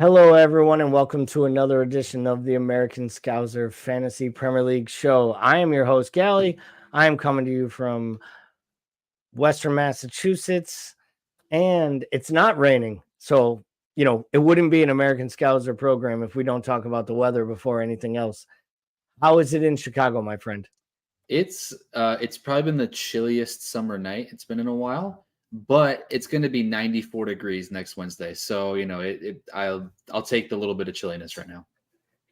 Hello, everyone, and welcome to another edition of the American Scouser Fantasy Premier League Show. I am your host, Gally. I am coming to you from Western Massachusetts, and it's not raining. So, it wouldn't be an American Scouser program if we don't talk about the weather before anything else. How is it in Chicago, my friend? It's probably been the chilliest summer night it's been in a while, but it's going to be 94 degrees next Wednesday. So, I'll take the little bit of chilliness right now.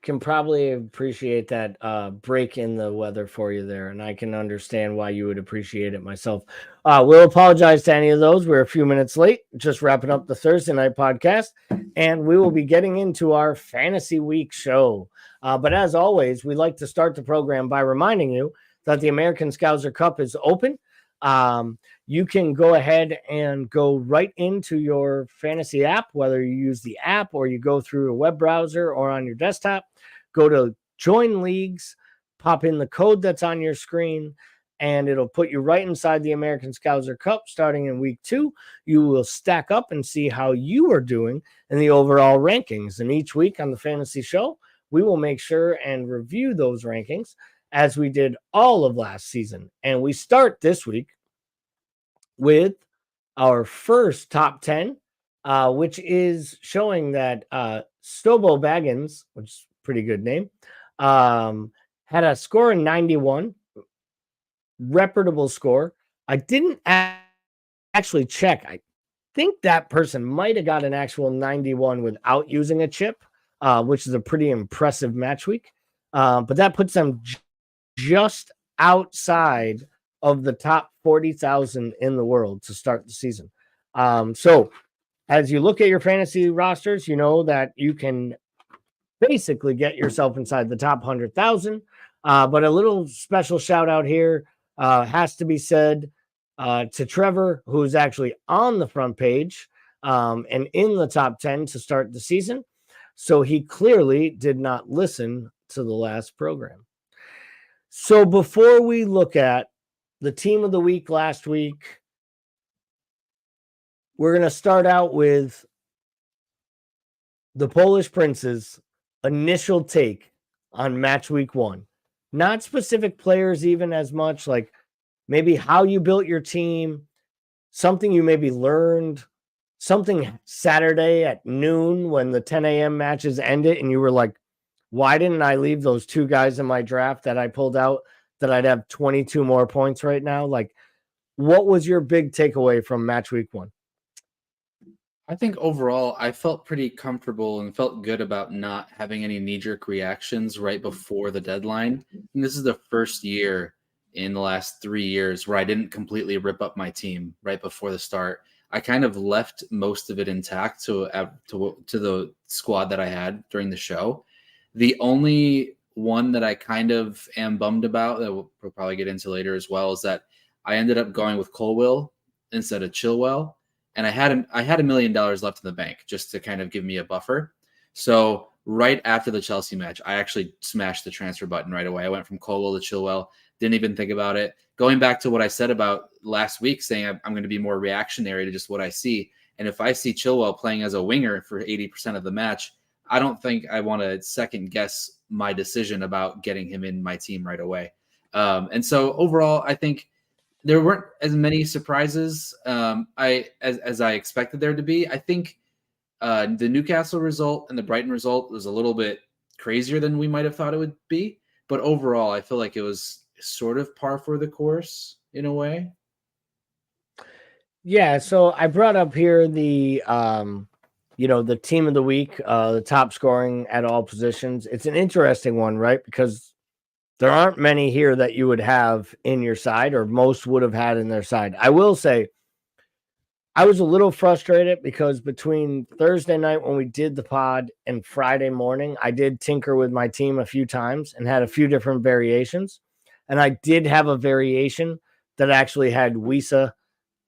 Can probably appreciate that break in the weather for you there, and I can understand why you would appreciate it myself. We'll apologize to any of those. We're a few minutes late, just wrapping up the Thursday night podcast, and we will be getting into our Fantasy Week show. But as always, we like to start the program by reminding you that the American Scouser Cup is open. You can go ahead and go right into your fantasy app, whether you use the app or you go through a web browser or on your desktop. Go to Join Leagues, pop in the code that's on your screen, and it'll put you right inside the American Scouser Cup starting in week 2. You will stack up and see how you are doing in the overall rankings. And each week on the Fantasy Show, we will make sure and review those rankings as we did all of last season. And we start this week with our first top 10, which is showing that Stobo Baggins, which is a pretty good name, had a score of 91, reputable score. I didn't actually check. I think that person might have got an actual 91 without using a chip, which is a pretty impressive match week. But that puts them just outside of the top 40,000 in the world to start the season. So as you look at your fantasy rosters, you know that you can basically get yourself inside the top 100,000. But a little special shout out here has to be said to Trevor, who's actually on the front page and in the top 10 to start the season. So he clearly did not listen to the last program. So before we look at the team of the week last week, we're going to start out with the Polish Prince's initial take on match week 1. Not specific players even as much, like maybe how you built your team, something you maybe learned, something Saturday at noon when the 10 a.m. matches ended and you were like, why didn't I leave those 2 guys in my draft that I pulled out that I'd have 22 more points right now? Like, what was your big takeaway from match week 1? I think overall, I felt pretty comfortable and felt good about not having any knee-jerk reactions right before the deadline. And this is the first year in the last 3 years where I didn't completely rip up my team right before the start. I kind of left most of it intact to the squad that I had during the show. The only one that I kind of am bummed about that we'll probably get into later as well is that I ended up going with Colwill instead of Chilwell. And I had $1 million left in the bank just to kind of give me a buffer. So right after the Chelsea match, I actually smashed the transfer button right away. I went from Colwill to Chilwell, didn't even think about it. Going back to what I said about last week, saying I'm going to be more reactionary to just what I see. And if I see Chilwell playing as a winger for 80% of the match, I don't think I want to second guess my decision about getting him in my team right away. And so overall, I think there weren't as many surprises as I expected there to be. I think the Newcastle result and the Brighton result was a little bit crazier than we might have thought it would be. But overall, I feel like it was sort of par for the course in a way. Yeah, so I brought up here the the team of the week, the top scoring at all positions. It's an interesting one, right? Because there aren't many here that you would have in your side, or most would have had in their side. I will say I was a little frustrated because between Thursday night when we did the pod and Friday morning, I did tinker with my team a few times and had a few different variations. And I did have a variation that actually had Wisa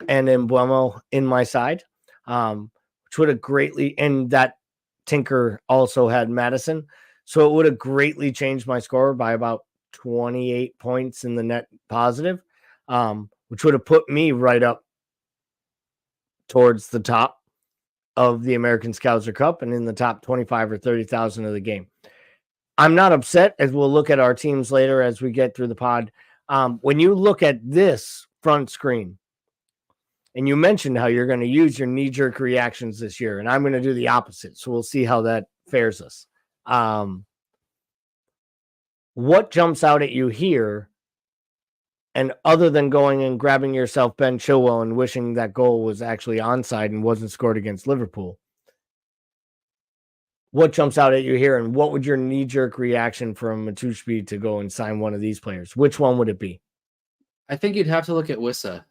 and Embuemo in my side, which would have greatly, and that tinker also had Madison. So it would have greatly changed my score by about 28 points in the net positive, which would have put me right up towards the top of the American Scouser Cup and in the top 25 or 30,000 of the game. I'm not upset, as we'll look at our teams later as we get through the pod. When you look at this front screen, and you mentioned how you're going to use your knee-jerk reactions this year, and I'm going to do the opposite. So we'll see how that fares us. What jumps out at you here? And other than going and grabbing yourself Ben Chilwell and wishing that goal was actually onside and wasn't scored against Liverpool, what jumps out at you here? And what would your knee-jerk reaction from Matushby to go and sign one of these players? Which one would it be? I think you'd have to look at Wissa.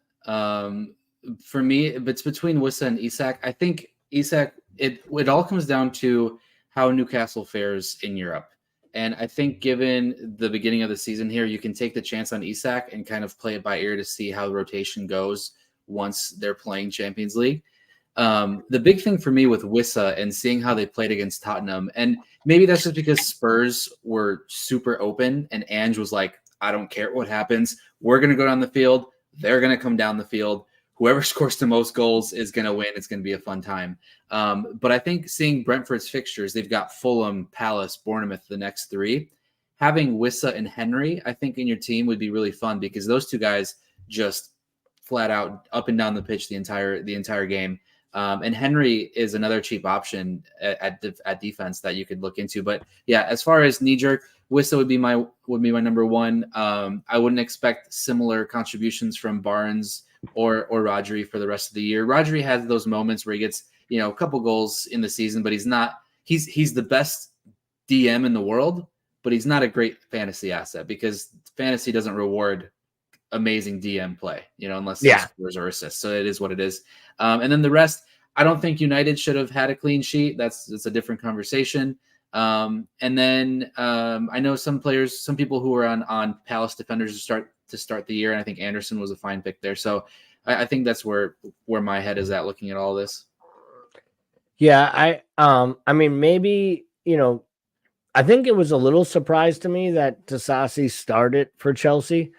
For me, it's between Wissa and Isak. I think Isak, it all comes down to how Newcastle fares in Europe. And I think given the beginning of the season here, you can take the chance on Isak and kind of play it by ear to see how the rotation goes once they're playing Champions League. The big thing for me with Wissa and seeing how they played against Tottenham, and maybe that's just because Spurs were super open and Ange was like, I don't care what happens. We're going to go down the field. They're going to come down the field. Whoever scores the most goals is going to win. It's going to be a fun time. But I think seeing Brentford's fixtures, they've got Fulham, Palace, Bournemouth, the next three. Having Wissa and Henry, I think, in your team would be really fun because those two guys just flat out up and down the pitch the entire game. And Henry is another cheap option at defense that you could look into. But yeah, as far as knee jerk, Wissa would be my number one. I wouldn't expect similar contributions from Barnes or Rodri for the rest of the year. Rodri has those moments where he gets, a couple goals in the season, but he's the best DM in the world, but he's not a great fantasy asset because fantasy doesn't reward amazing DM play, unless it's scores or assists. So it is what it is. And then the rest, I don't think United should have had a clean sheet. It's a different conversation. And then I know some people who are on Palace defenders to start the year, and I think Anderson was a fine pick there. So I think that's where my head is at looking at all this. Yeah, I mean, maybe, I think it was a little surprise to me that Disasi started for Chelsea.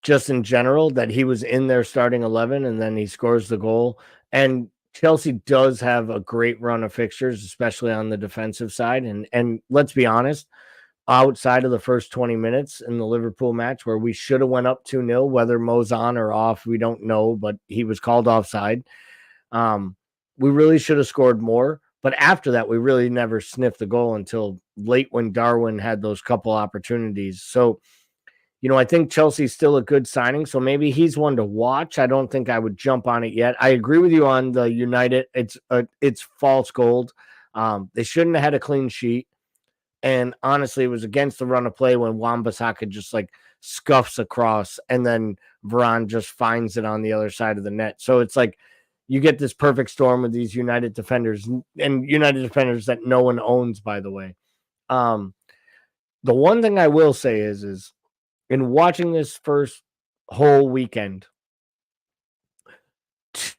Just in general, that he was in their starting 11 and then he scores the goal. And Chelsea does have a great run of fixtures, especially on the defensive side. And let's be honest, outside of the first 20 minutes in the Liverpool match where we should have went up 2-0, whether Mo's on or off, we don't know, but he was called offside. We really should have scored more. But after that, we really never sniffed the goal until late when Darwin had those couple opportunities. So, I think Chelsea's still a good signing, so maybe he's one to watch. I don't think I would jump on it yet. I agree with you on the United. It's false gold. They shouldn't have had a clean sheet. And honestly, it was against the run of play when Wan-Bissaka just scuffs across and then Varane just finds it on the other side of the net. So it's like you get this perfect storm with these United defenders and United defenders that no one owns, by the way. The one thing I will say is in watching this first whole weekend,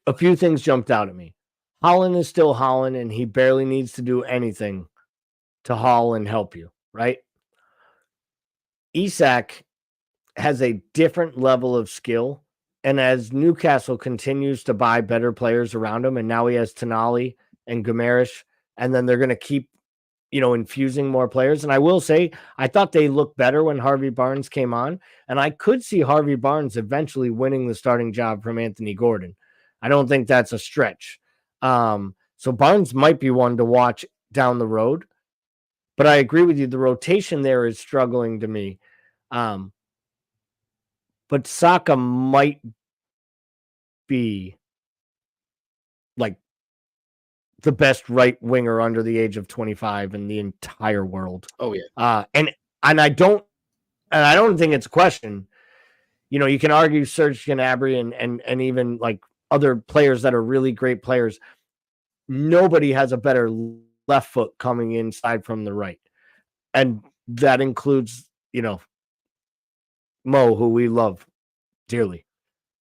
a few things jumped out at me. Holland is still Holland, and he barely needs to do anything to haul and help you, right? Isak has a different level of skill, and as Newcastle continues to buy better players around him, and now he has Tonali and Guimaraes, and then they're going to keep infusing more players. And I will say, I thought they looked better when Harvey Barnes came on, and I could see Harvey Barnes eventually winning the starting job from Anthony Gordon. I don't think that's a stretch. So Barnes might be one to watch down the road, but I agree with you. The rotation there is struggling to me. But Saka might be the best right winger under the age of 25 in the entire world. Oh yeah. And I don't think it's a question. You can argue Serge Gnabry and even other players that are really great players. Nobody has a better left foot coming inside from the right. And that includes, Mo, who we love dearly.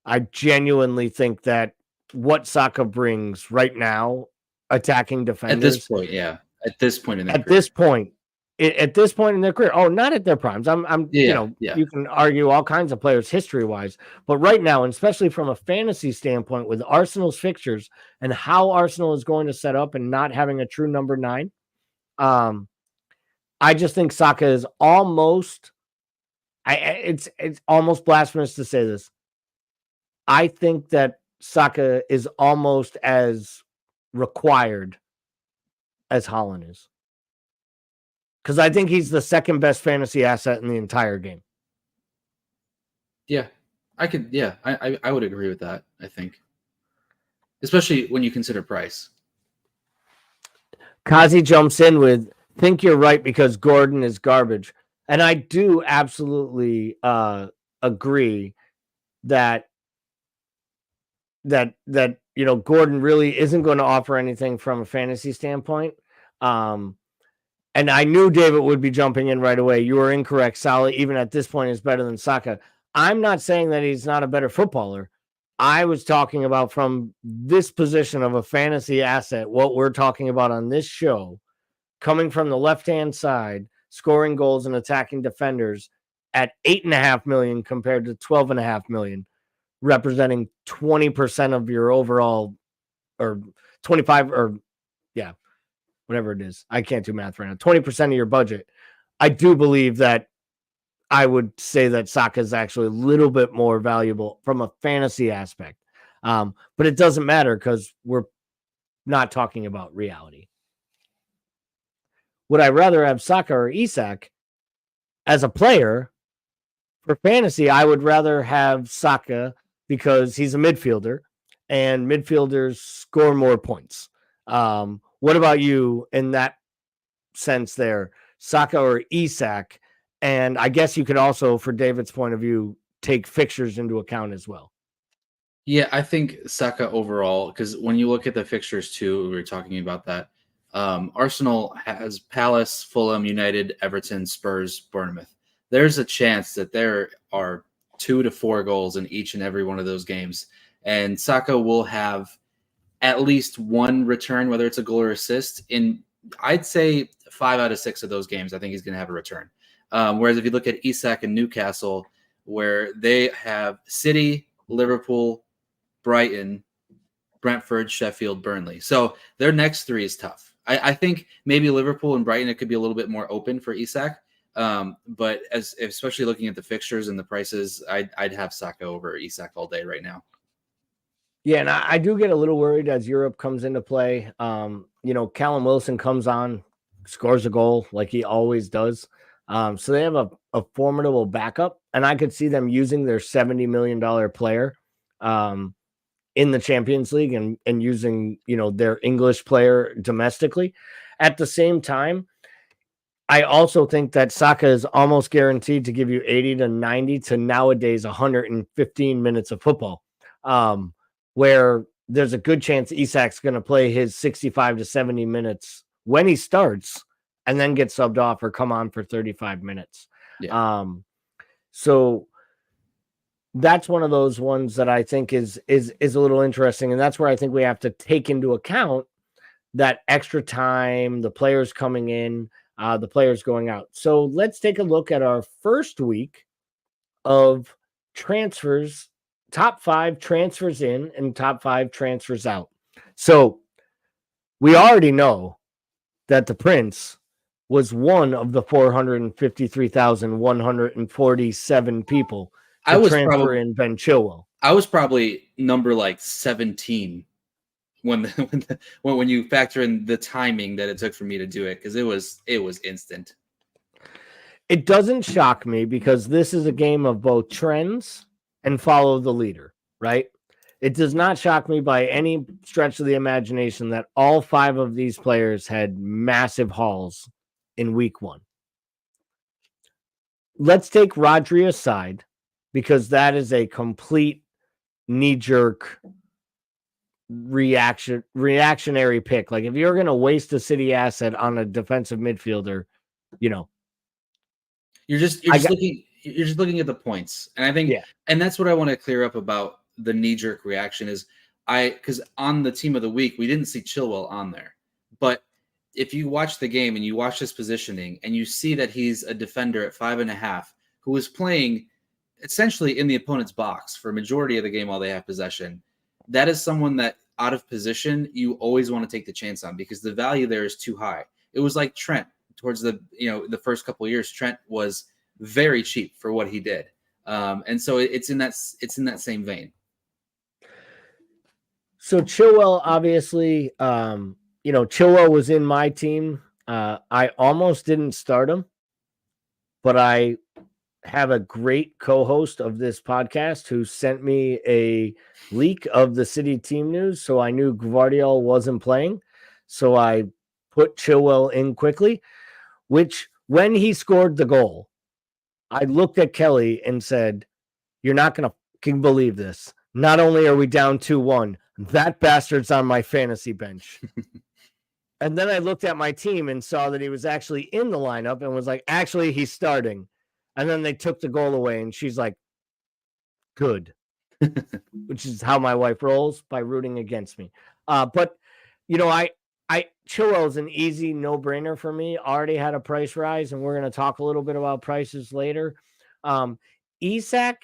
I genuinely think that what Saka brings right now, attacking defenders at this point, yeah. At this point in this point, at this point in their career. Oh, not at their primes. Yeah. You can argue all kinds of players history wise, but right now, and especially from a fantasy standpoint with Arsenal's fixtures and how Arsenal is going to set up and not having a true number 9, I just think Saka is almost. It's almost blasphemous to say this. I think that Saka is almost as required as Haaland is. Because I think he's the second best fantasy asset in the entire game. Yeah, I would agree with that, I think. Especially when you consider price. Kazi jumps in with, think you're right because Gordon is garbage. And I do absolutely agree that Gordon really isn't going to offer anything from a fantasy standpoint. And I knew David would be jumping in right away. You were incorrect. Salah, even at this point, is better than Saka. I'm not saying that he's not a better footballer. I was talking about from this position of a fantasy asset, what we're talking about on this show, coming from the left-hand side, scoring goals and attacking defenders at 8.5 million compared to 12.5 million, representing 20% of your overall, or 25, or yeah, whatever it is. I can't do math right now. 20% of your budget. I do believe that I would say that Saka is actually a little bit more valuable from a fantasy aspect. But it doesn't matter because we're not talking about reality. Would I rather have Saka or Isak? As a player, for fantasy, I would rather have Saka because he's a midfielder and midfielders score more points. What about you in that sense there? Saka or Isak? And I guess you could also, for David's point of view, take fixtures into account as well. Yeah, I think Saka overall, because when you look at the fixtures too, we were talking about that. Arsenal has Palace, Fulham, United, Everton, Spurs, Bournemouth. There's a chance that there are 2 to 4 goals in each and every one of those games. And Saka will have at least one return, whether it's a goal or assist. In, I'd say 5 out of 6 of those games, I think he's going to have a return. Whereas if you look at Isak and Newcastle, where they have City, Liverpool, Brighton, Brentford, Sheffield, Burnley. So their next 3 is tough. I think maybe Liverpool and Brighton, it could be a little bit more open for Isak. But especially looking at the fixtures and the prices, I'd have Saka over Isak all day right now. Yeah, and I do get a little worried as Europe comes into play. Callum Wilson comes on, scores a goal like he always does. So they have a formidable backup, and I could see them using their $70 million player in the Champions League and using, their English player domestically. At the same time, I also think that Saka is almost guaranteed to give you 80 to 90 to nowadays 115 minutes of football, where there's a good chance Isak's going to play his 65 to 70 minutes when he starts and then get subbed off or come on for 35 minutes. Yeah. So that's one of those ones that I think is a little interesting. And that's where I think we have to take into account that extra time, the players coming in, the players going out. So let's take a look at our first week of transfers, top 5 transfers in and top 5 transfers out. So we already know that the Prince was one of the 453,147 people to transfer in Ben Chilwell. I was probably number like 17 when you factor in the timing that it took for me to do it, because it was instant. It doesn't shock me because this is a game of both trends and follow the leader, right? It does not shock me by any stretch of the imagination that all 5 of these players had massive hauls in week 1. Let's take Rodri aside because that is a complete knee-jerk reactionary pick. Like if you're going to waste a City asset on a defensive midfielder, you're just looking at the points. And I think, and that's what I want to clear up about the knee-jerk reaction is because on the team of the week, we didn't see Chilwell on there, but if you watch the game and you watch his positioning and you see that he's a defender at 5.5 who is playing essentially in the opponent's box for a majority of the game while they have possession, that is someone that out of position you always want to take the chance on because the value there is too high. It was like Trent towards the first couple of years. Trent was very cheap for what he did, and so it's in that same vein. So Chilwell, obviously, Chilwell was in my team. I almost didn't start him, but I have a great co-host of this podcast who sent me a leak of the City team news. So I knew Gvardiol wasn't playing. So I put Chilwell in quickly, which when he scored the goal, I looked at Kelly and said, "You're not going to fucking believe this. Not only are we down 2-1, that bastard's on my fantasy bench." And then I looked at my team and saw that he was actually in the lineup and was like, actually, he's starting. And then they took the goal away, and she's like, good, which is how my wife rolls, by rooting against me. But Chilwell is an easy no-brainer for me. Already had a price rise, and we're going to talk a little bit about prices later. Isak,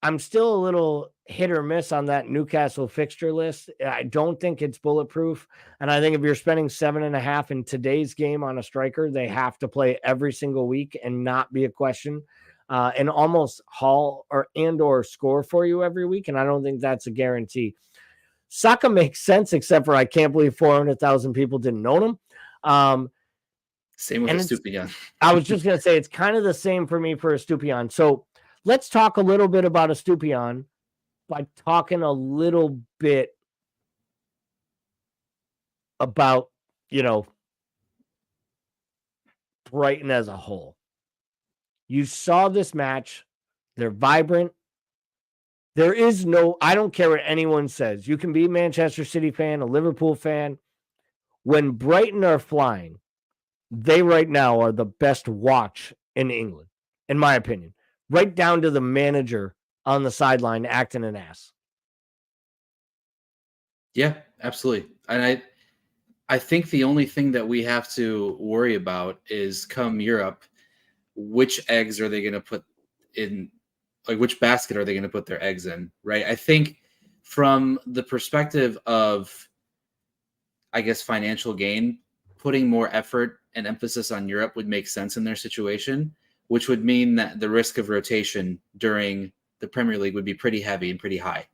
I'm still a little hit or miss on that Newcastle fixture list. I don't think it's bulletproof. And I think if you're spending 7.5 in today's game on a striker, they have to play every single week and not be a question and almost haul or score for you every week. And I don't think that's a guarantee. Saka makes sense, except for I can't believe 400,000 people didn't own him. Same with Estupiñán. I was just going to say, it's kind of the same for me for Estupiñán. So let's talk a little bit about Estupiñán by talking a little bit about, Brighton as a whole. You saw this match. They're vibrant. There is I don't care what anyone says. You can be a Manchester City fan, a Liverpool fan. When Brighton are flying, they right now are the best watch in England, in my opinion. Right down to the manager on the sideline acting an ass. Yeah, absolutely. And I think the only thing that we have to worry about is come Europe, which eggs are they going to put in, like which basket are they going to put their eggs in, right? I think from the perspective of, I guess, financial gain, putting more effort and emphasis on Europe would make sense in their situation, which would mean that the risk of rotation during the Premier League would be pretty heavy and pretty high.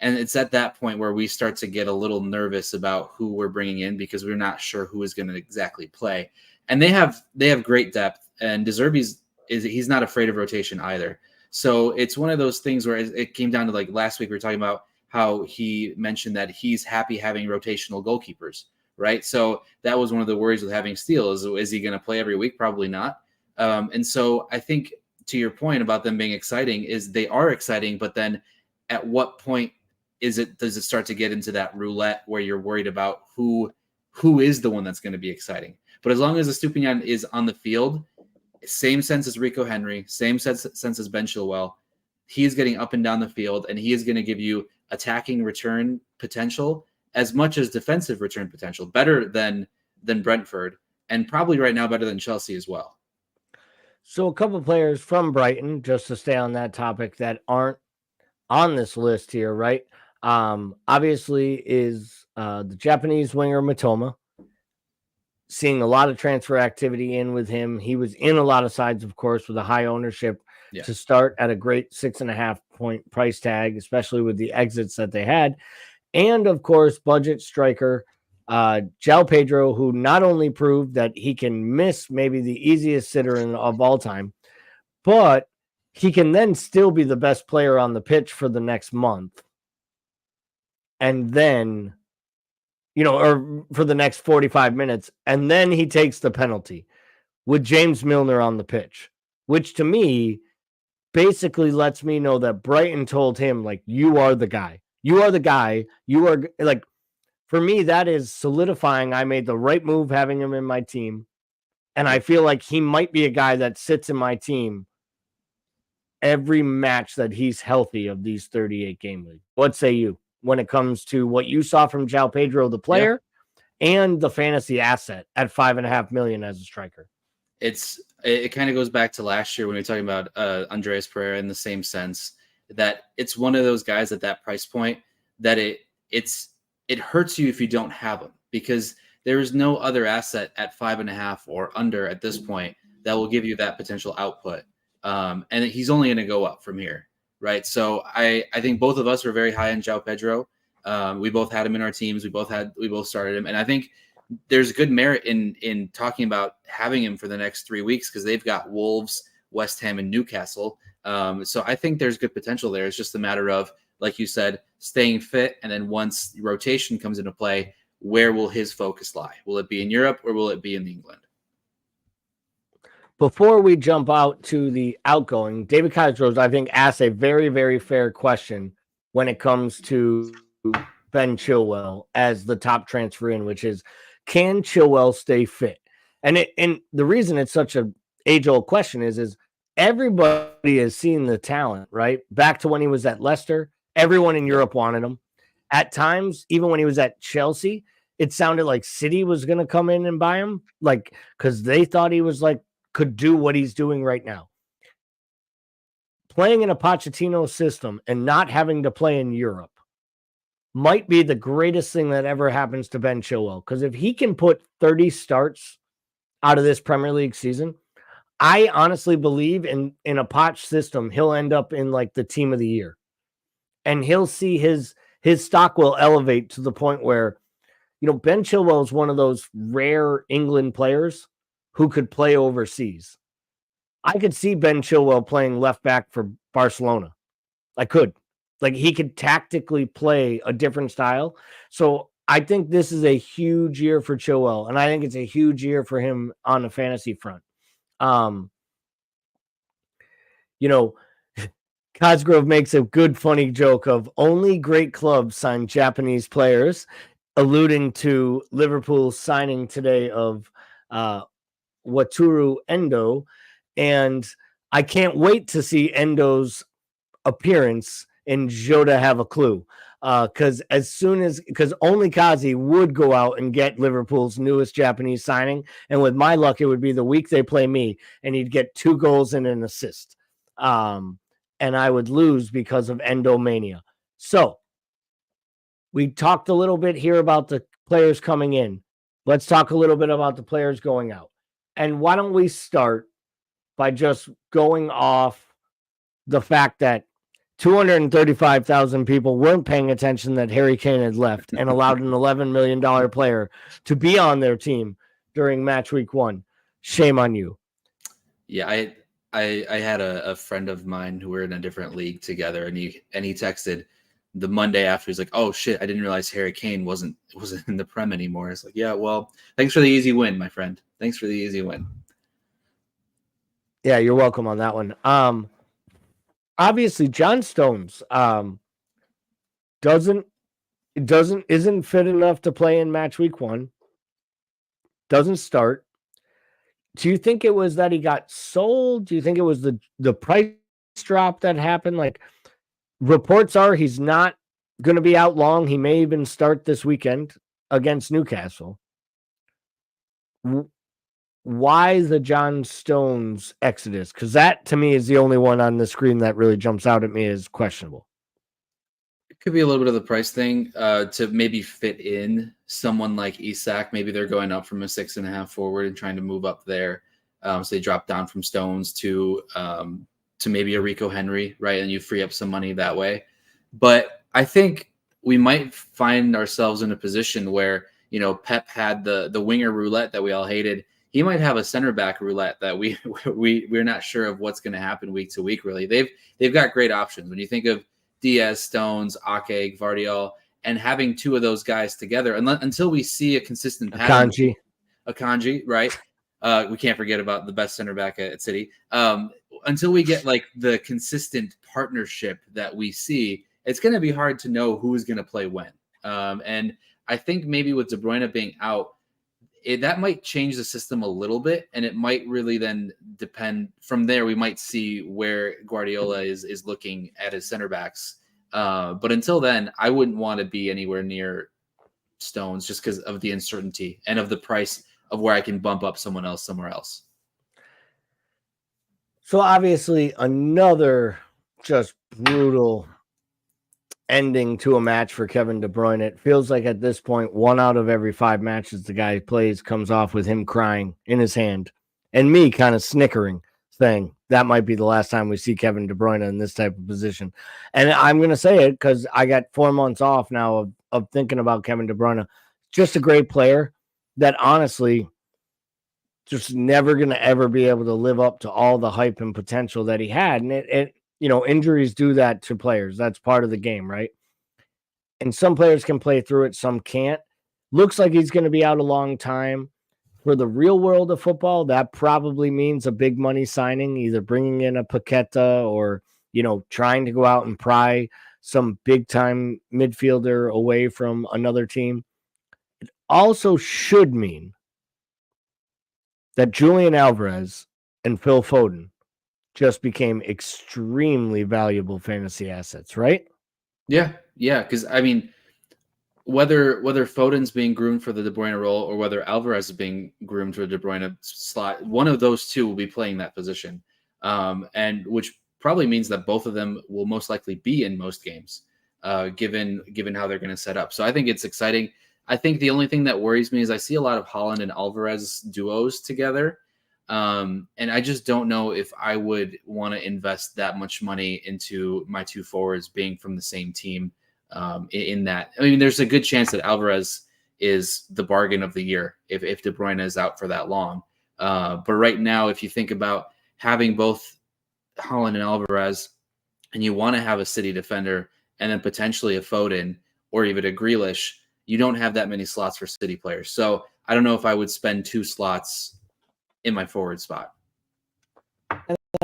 And it's at that point where we start to get a little nervous about who we're bringing in because we're not sure who is going to exactly play. And they have great depth, and De Zerbi's he's not afraid of rotation either. So it's one of those things where it came down to, like last week we were talking about how he mentioned that he's happy having rotational goalkeepers, right? So that was one of the worries with having Steele is he going to play every week? Probably not. And so I think to your point about them being exciting is they are exciting, but then at what point does it start to get into that roulette where you're worried about who is the one that's going to be exciting? But as long as Estupiñán is on the field, same sense as Rico Henry, same sense as Ben Chilwell, he is getting up and down the field, and he is going to give you attacking return potential as much as defensive return potential, better than Brentford, and probably right now better than Chelsea as well. So a couple of players from Brighton, just to stay on that topic, that aren't on this list here, right? Obviously is the Japanese winger Mitoma. Seeing a lot of transfer activity in with him. He was in a lot of sides, of course, with a high ownership to start at a great 6.5 point price tag, especially with the exits that they had. And of course, budget striker João Pedro, who not only proved that he can miss maybe the easiest sitter of all time, but he can then still be the best player on the pitch for the next month. And then, or for the next 45 minutes. And then he takes the penalty with James Milner on the pitch, which to me basically lets me know that Brighton told him, like, you are the guy. You are the guy. You are, like, for me, that is solidifying I made the right move having him in my team. And I feel like he might be a guy that sits in my team every match that he's healthy of these 38 game leagues. What say you when it comes to what you saw from João Pedro, the player, and the fantasy asset at $5.5 million as a striker. It kind of goes back to last year when we were talking about Andreas Pereira in the same sense that it's one of those guys at that price point that it hurts you if you don't have him, because there is no other asset at 5.5 or under at this point that will give you that potential output. And he's only going to go up from here, right? So I think both of us were very high on João Pedro. We both had him in our teams. We both started him, and I think there's good merit in talking about having him for the next 3 weeks because they've got Wolves, West Ham, and Newcastle. So I think there's good potential there. It's just a matter of, like you said, staying fit, and then once rotation comes into play, where will his focus lie? Will it be in Europe or will it be in England? Before we jump out to the outgoing, David Cosgrove, I think, asked a very, very fair question when it comes to Ben Chilwell as the top transfer in, which is, can Chilwell stay fit? And the reason it's such an age-old question is everybody has seen the talent, right? Back to when he was at Leicester, everyone in Europe wanted him. At times, even when he was at Chelsea, it sounded like City was going to come in and buy him, like, because they thought he was like, could do what he's doing right now. Playing in a Pochettino system and not having to play in Europe might be the greatest thing that ever happens to Ben Chilwell. Because if he can put 30 starts out of this Premier League season, I honestly believe in a Poch system, he'll end up in like the team of the year. And he'll see his stock will elevate to the point where, Ben Chilwell is one of those rare England players who could play overseas. I could see Ben Chilwell playing left back for Barcelona. I could. Like, he could tactically play a different style. So I think this is a huge year for Chilwell, and I think it's a huge year for him on the fantasy front. Cosgrove makes a good, funny joke of only great clubs sign Japanese players, alluding to Liverpool signing today of Wataru Endo. And I can't wait to see Endo's appearance in Jota Have a Clue. Because only Kazi would go out and get Liverpool's newest Japanese signing. And with my luck, it would be the week they play me, and he'd get 2 goals and an assist. And I would lose because of Endomania. So we talked a little bit here about the players coming in. Let's talk a little bit about the players going out. And why don't we start by just going off the fact that 235,000 people weren't paying attention that Harry Kane had left and allowed an $11 million player to be on their team during match week 1. Shame on you. Yeah, I had a friend of mine who were in a different league together, and he texted the Monday after. He's like, "Oh shit, I didn't realize Harry Kane wasn't in the Prem anymore." It's like, yeah, well, thanks for the easy win, my friend. Thanks for the easy win. Yeah, you're welcome on that one. Obviously, John Stones isn't fit enough to play in match week 1. Doesn't start. Do you think it was that he got sold? Do you think it was the price drop that happened? Like, reports are he's not going to be out long. He may even start this weekend against Newcastle. Why the John Stones exodus? Because that, to me, is the only one on the screen that really jumps out at me as questionable. It could be a little bit of the price thing to maybe fit in someone like Isak. Maybe they're going up from a 6.5 forward and trying to move up there. So they drop down from Stones to maybe a Rico Henry, right? And you free up some money that way. But I think we might find ourselves in a position where, Pep had the winger roulette that we all hated. He might have a center back roulette that we're not sure of what's going to happen week to week. Really, they've got great options. When you think of Diaz, Stones, Ake, Gvardiol, and having 2 of those guys together, until we see a consistent pattern. Akanji, right? We can't forget about the best center back at City. Until we get like the consistent partnership that we see, it's going to be hard to know who's going to play when. And I think maybe with De Bruyne being out, that might change the system a little bit, and it might really then depend from there. We might see where Guardiola is looking at his center backs. But until then, I wouldn't want to be anywhere near Stones just because of the uncertainty and of the price of where I can bump up someone else somewhere else. So obviously another just brutal ending to a match for Kevin De Bruyne. It feels like at this point, 1 out of every 5 matches the guy plays comes off with him crying in his hand and me kind of snickering, saying that might be the last time we see Kevin De Bruyne in this type of position. And I'm going to say it because I got 4 months off now of thinking about Kevin De Bruyne. Just a great player that honestly just never going to ever be able to live up to all the hype and potential that he had. And it injuries do that to players. That's part of the game, right? And some players can play through it, some can't. Looks like he's going to be out a long time. For the real world of football, that probably means a big money signing, either bringing in a Paqueta or, trying to go out and pry some big time midfielder away from another team. It also should mean that Julian Alvarez and Phil Foden just became extremely valuable fantasy assets, right? Yeah. Because I mean, whether Foden's being groomed for the De Bruyne role or whether Alvarez is being groomed for the De Bruyne slot, one of those two will be playing that position, and which probably means that both of them will most likely be in most games, given how they're going to set up. So I think it's exciting. I think the only thing that worries me is I see a lot of Haaland and Alvarez duos together. And I just don't know if I would want to invest that much money into my 2 forwards being from the same team. In that, I mean, there's a good chance that Alvarez is the bargain of the year if De Bruyne is out for that long. But right now, if you think about having both Haaland and Alvarez, and you want to have a City defender and then potentially a Foden or even a Grealish, you don't have that many slots for City players. So I don't know if I would spend 2 slots in my forward spot.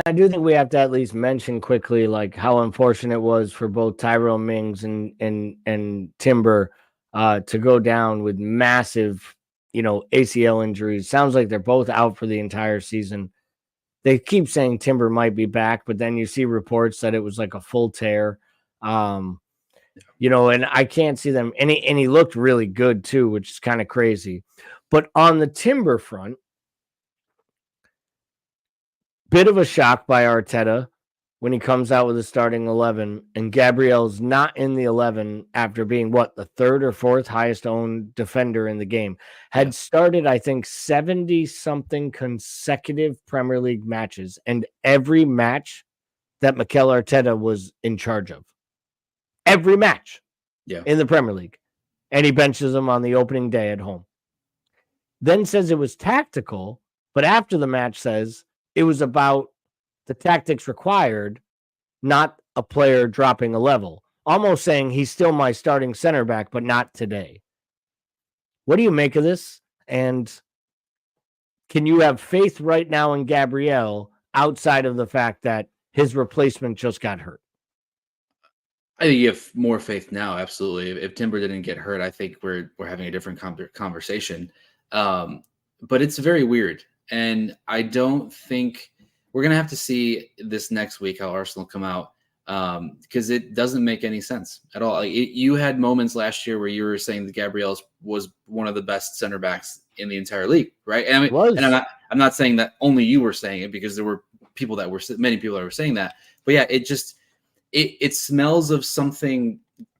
I do think we have to at least mention quickly, like how unfortunate it was for both Tyrone Mings and Timber to go down with massive, ACL injuries. Sounds like they're both out for the entire season. They keep saying Timber might be back, but then you see reports that it was like a full tear. And I can't see them. And he looked really good too, which is kind of crazy. But on the Timber front, bit of a shock by Arteta when he comes out with a starting 11 and Gabriel's not in the 11 after being the 3rd or 4th highest owned defender in the game. Had started, I think, 70 something consecutive Premier League matches, and every match that Mikel Arteta was in charge of. Every match in the Premier League. And he benches him on the opening day at home. Then says it was tactical, but after the match says it was about the tactics required, not a player dropping a level. Almost saying he's still my starting center back, but not today. What do you make of this? And can you have faith right now in Gabriel outside of the fact that his replacement just got hurt? I think you have more faith now. Absolutely. If Timber didn't get hurt, I think we're having a different conversation. But it's very weird. And I don't think we're going to have to see this next week how Arsenal come out, because it doesn't make any sense at all. You had moments last year where you were saying that Gabriel was one of the best center backs in the entire league, right? And I'm not saying that only you were saying it, because there were many people that were saying that. But yeah, it smells of something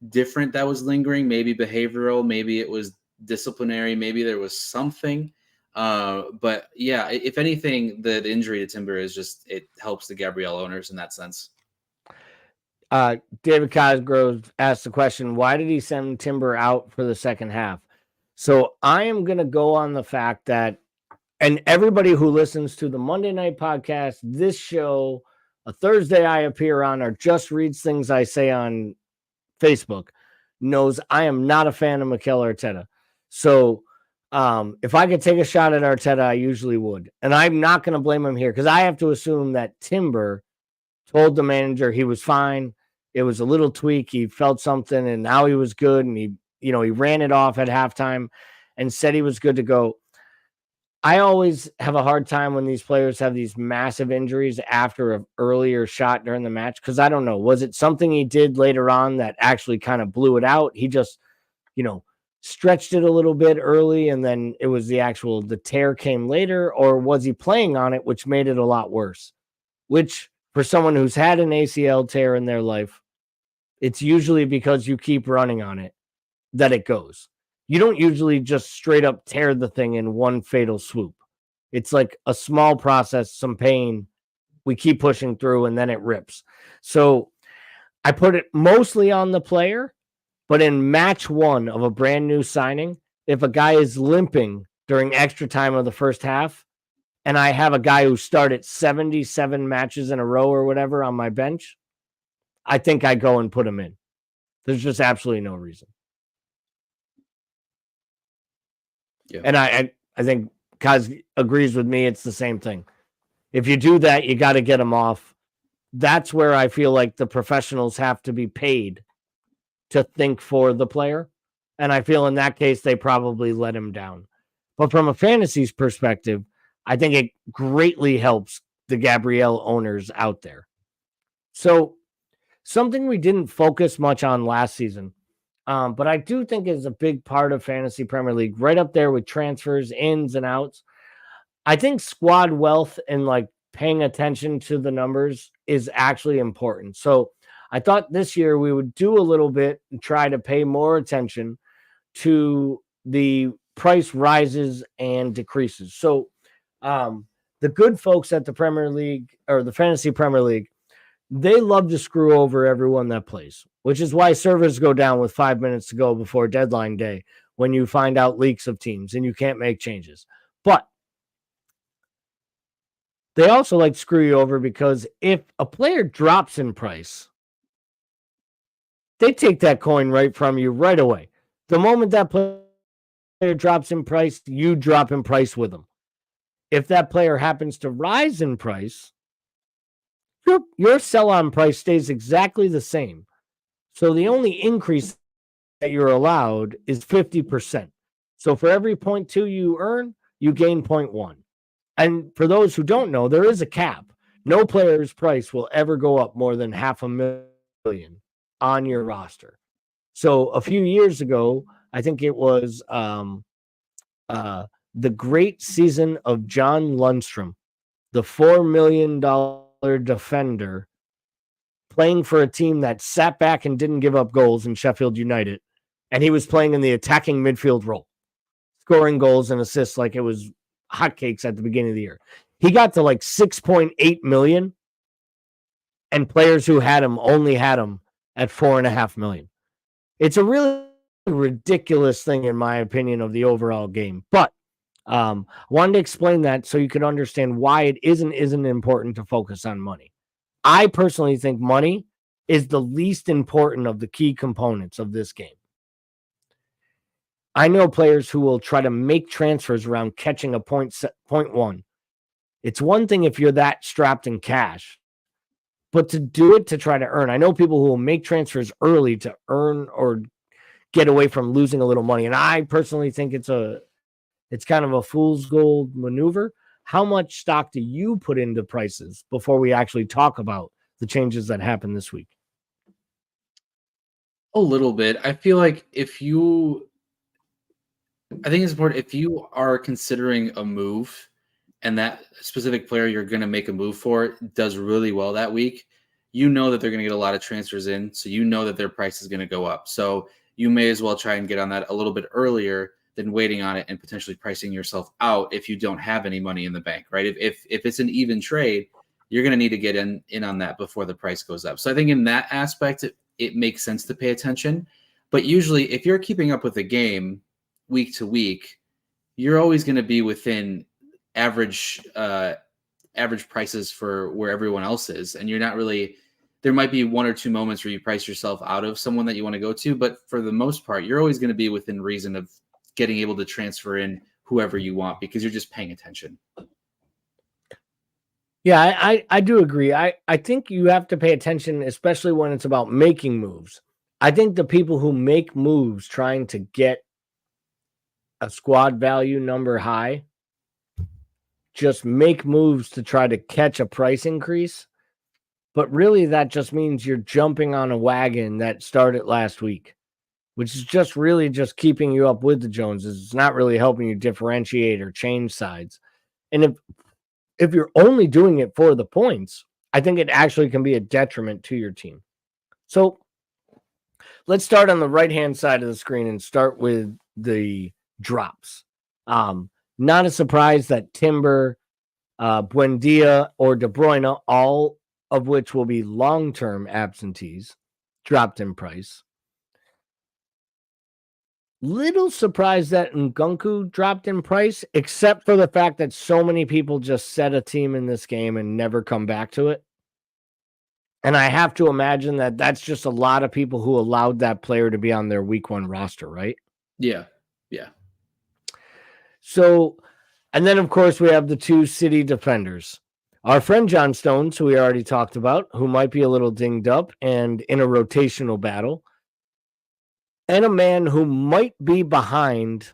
different that was lingering, maybe behavioral, maybe it was disciplinary, maybe there was something. But yeah, if anything, the injury to Timber it helps the Gabriel owners in that sense. David Cosgrove asked the question, why did he send Timber out for the second half? So I am going to go on the fact that, and everybody who listens to the Monday Night Podcast, this show, a Thursday I appear on, or just reads things I say on Facebook, knows I am not a fan of Mikel Arteta. So if I could take a shot at Arteta, I usually would. And I'm not going to blame him here, because I have to assume that Timber told the manager he was fine. It was a little tweak. He felt something, and now he was good. And he ran it off at halftime and said he was good to go. I always have a hard time when these players have these massive injuries after an earlier shot during the match, because I don't know. Was it something he did later on that actually kind of blew it out? He just, stretched it a little bit early and then it was the tear came later, or was he playing on it, which made it a lot worse? Which, for someone who's had an ACL tear in their life, it's usually because you keep running on it that it goes. You don't usually just straight up tear the thing in one fatal swoop. It's like a small process, some pain. We keep pushing through and then it rips. So I put it mostly on the player, but in match one of a brand new signing, if a guy is limping during extra time of the first half, and I have a guy who started 77 matches in a row or whatever on my bench, I think I go and put him in. There's just absolutely no reason. Yeah. And I think Kaz agrees with me. It's the same thing. If you do that, you got to get him off. That's where I feel like the professionals have to be paid to think for the player. And I feel in that case, they probably let him down. But from a fantasy's perspective, I think it greatly helps the Gabriel owners out there. So something we didn't focus much on last season, but I do think is a big part of Fantasy Premier League, right up there with transfers, ins and outs. I think squad wealth and like paying attention to the numbers is actually important. So I thought this year we would do a little bit and try to pay more attention to the price rises and decreases. So the good folks at the Premier League or the Fantasy Premier League, they love to screw over everyone that plays, which is why servers go down with 5 minutes to go before deadline day when you find out leaks of teams and you can't make changes. But they also like to screw you over because if a player drops in price, they take that coin right from you right away. The moment that player drops in price, you drop in price with them. If that player happens to rise in price, your sell-on price stays exactly the same. So the only increase that you're allowed is 50%. So for every 0.2 you earn, you gain 0.1. And for those who don't know, there is a cap. No player's price will ever go up more than $500,000 on your roster. So a few years ago, I think it was the great season of John Lundstrom, the $4 million defender playing for a team that sat back and didn't give up goals in Sheffield United. And he was playing in the attacking midfield role, scoring goals and assists like it was hotcakes at the beginning of the year. He got to like 6.8 million, and players who had him only had him at 4.5 million. It's a really ridiculous thing, in my opinion, of the overall game. But I wanted to explain that so you can understand why it isn't important to focus on money. I personally think money is the least important of the key components of this game. I know players who will try to make transfers around catching a point one. It's one thing if you're that strapped in cash, but to do it to try to earn. I know people who will make transfers early to earn or get away from losing a little money. And I personally think it's kind of a fool's gold maneuver. How much stock do you put into prices before we actually talk about the changes that happened this week? A little bit. I feel like I think it's important if you are considering a move and that specific player you're going to make a move for does really well that week, you know that they're going to get a lot of transfers in, so you know that their price is going to go up. So you may as well try and get on that a little bit earlier than waiting on it and potentially pricing yourself out if you don't have any money in the bank, right? If it's an even trade, you're going to need to get in on that before the price goes up. So I think in that aspect, it makes sense to pay attention. But usually if you're keeping up with the game week to week, you're always going to be within average prices for where everyone else is. And you're not really, there might be one or two moments where you price yourself out of someone that you want to go to, but for the most part, you're always going to be within reason of getting able to transfer in whoever you want because you're just paying attention. Yeah, I do agree. I think you have to pay attention, especially when it's about making moves. I think the people who make moves trying to get a squad value number high just make moves to try to catch a price increase. But really, that just means you're jumping on a wagon that started last week. which is just really just keeping you up with the Joneses. It's not really helping you differentiate or change sides. And if you're only doing it for the points, I think it actually can be a detriment to your team. So let's start on the right-hand side of the screen and start with the drops. Not a surprise that Timber, Buendia, or De Bruyne, all of which will be long-term absentees, dropped in price. Little surprised that Nkunku dropped in price, except for the fact that so many people just set a team in this game and never come back to it. And I have to imagine that that's just a lot of people who allowed that player to be on their week 1 roster, right? Yeah. So, and then of course we have the 2 City defenders. Our friend John Stones, who we already talked about, who might be a little dinged up and in a rotational battle. And a man who might be behind,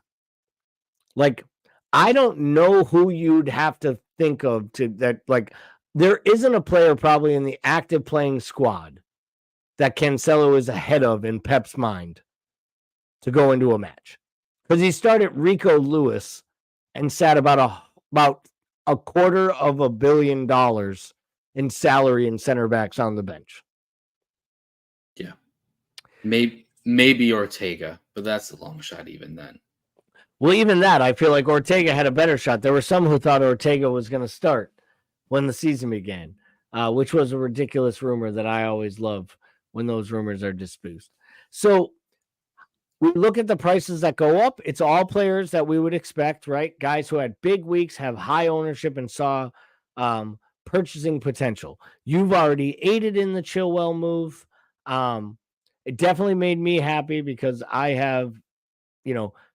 like, I don't know who you'd have to think of to that, like, there isn't a player probably in the active playing squad that Cancelo is ahead of in Pep's mind to go into a match. Because he started Rico Lewis and sat about $250 million in salary and center backs on the bench. Yeah. Maybe Ortega, but that's a long shot even then. Well, even that, I feel like Ortega had a better shot. There were some who thought Ortega was going to start when the season began, which was a ridiculous rumor that I always love when those rumors are disposed. So we look at the prices that go up. It's all players that we would expect, right? Guys who had big weeks, have high ownership, and saw purchasing potential. You've already aided in the Chilwell move. It definitely made me happy because I have,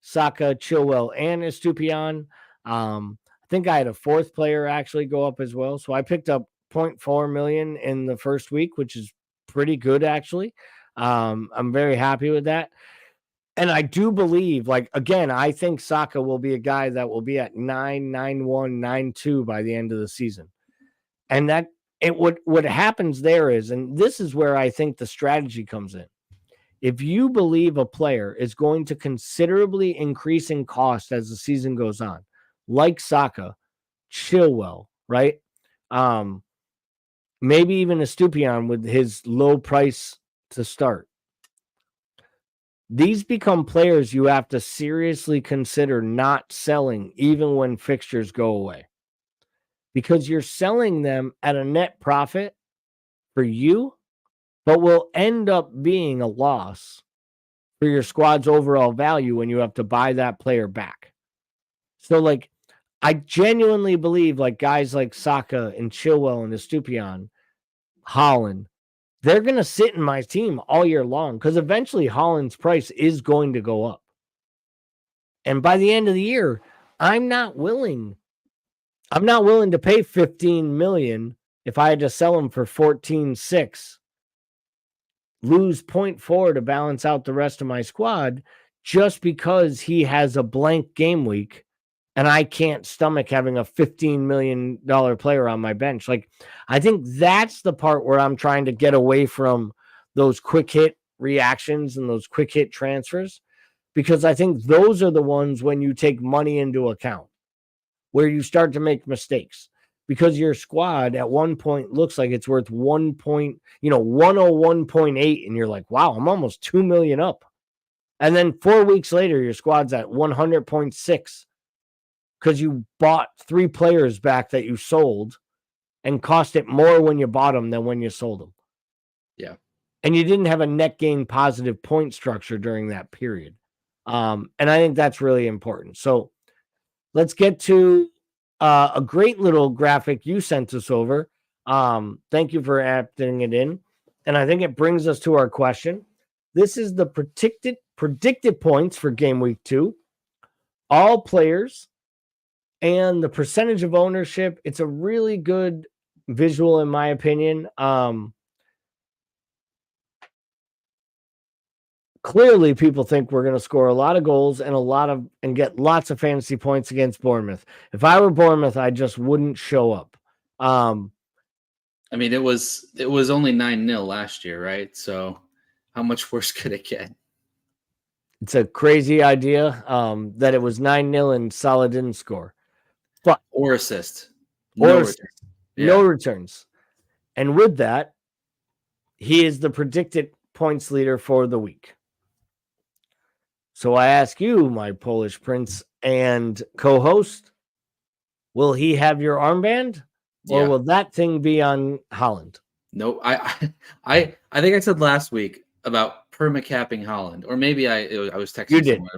Saka, Chilwell, and Estupiñán. I think I had a 4th player actually go up as well. So I picked up 0.4 million in the first week, which is pretty good, actually. I'm very happy with that. And I do believe, again, I think Saka will be a guy that will be at 9.91, 9.2 by the end of the season. And that what happens there is, and this is where I think the strategy comes in. If you believe a player is going to considerably increase in cost as the season goes on, like Saka, Chilwell, right? Maybe even Estupiñán with his low price to start. These become players you have to seriously consider not selling even when fixtures go away. Because you're selling them at a net profit for you, but will end up being a loss for your squad's overall value when you have to buy that player back. So, I genuinely believe, guys like Saka and Chilwell and Estupiñán, Haaland, they're going to sit in my team all year long because eventually Haaland's price is going to go up. And by the end of the year, I'm not willing to pay 15 million if I had to sell him for 14.6. Lose 0.4 to balance out the rest of my squad just because he has a blank game week and I can't stomach having a $15 million player on my bench. I think that's the part where I'm trying to get away from those quick hit reactions and those quick hit transfers, because I think those are the ones when you take money into account where you start to make mistakes. Because your squad at one point looks like it's worth 101.8, and you're like, wow, I'm almost 2 million up. And then 4 weeks later, your squad's at 100.6 because you bought 3 players back that you sold and cost it more when you bought them than when you sold them. Yeah. And you didn't have a net gain positive point structure during that period. And I think that's really important. So let's get to a great little graphic you sent us over. Thank you for adding it in. And I think it brings us to our question. This is the predicted points for game week 2. All players and the percentage of ownership. It's a really good visual, in my opinion. Clearly, people think we're going to score a lot of goals and get lots of fantasy points against Bournemouth. If I were Bournemouth, I just wouldn't show up. I mean, it was only 9-0 last year, right? So how much worse could it get? It's a crazy idea that it was 9-0 and Salah didn't score. But or assist. No Yeah. returns. And with that, he is the predicted points leader for the week. So I ask you, my Polish prince and co-host, will he have your armband, or will that thing be on Holland? No, I think I said last week about permacapping Holland, or maybe I was texting someone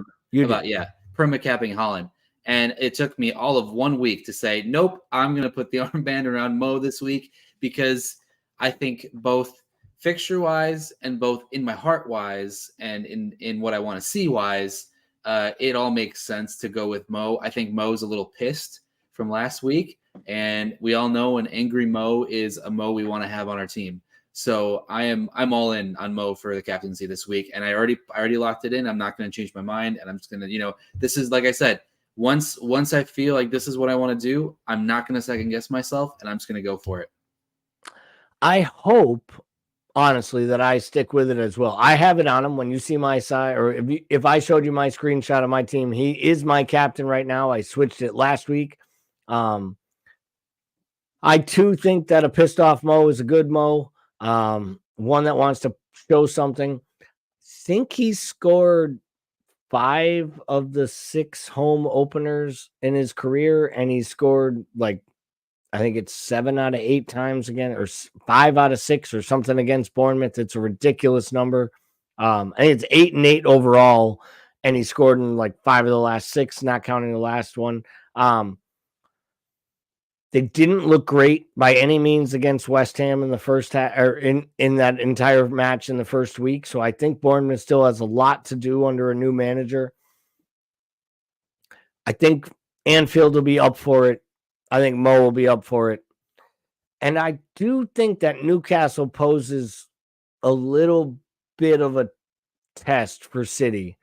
about permacapping Holland, and it took me all of 1 week to say nope. I'm going to put the armband around Mo this week because I think both fixture wise and both in my heart wise and in what I want to see wise, it all makes sense to go with Mo. I think Mo's a little pissed from last week, and we all know an angry Mo is a Mo we want to have on our team. So I'm all in on Mo for the captaincy this week, and I already locked it in. I'm not going to change my mind, and I'm just going to, this is, like I said, once I feel like this is what I want to do, I'm not going to second guess myself, and I'm just going to go for it. I hope, honestly, that I stick with it as well. I have it on him. When you see my side, or if I showed you my screenshot of my team, he is my captain right now. I switched it last week. I too think that a pissed off Mo is a good Mo. One that wants to show something. I think he scored 5 of the 6 home openers in his career, and he scored I think it's 7 out of 8 times again, or 5 out of 6 or something against Bournemouth. It's a ridiculous number. I think it's 8-8 overall, and he scored in 5 of the last 6, not counting the last one. They didn't look great by any means against West Ham in the first half, or in that entire match in the first week. So I think Bournemouth still has a lot to do under a new manager. I think Anfield will be up for it. I think Mo will be up for it. And I do think that Newcastle poses a little bit of a test for City.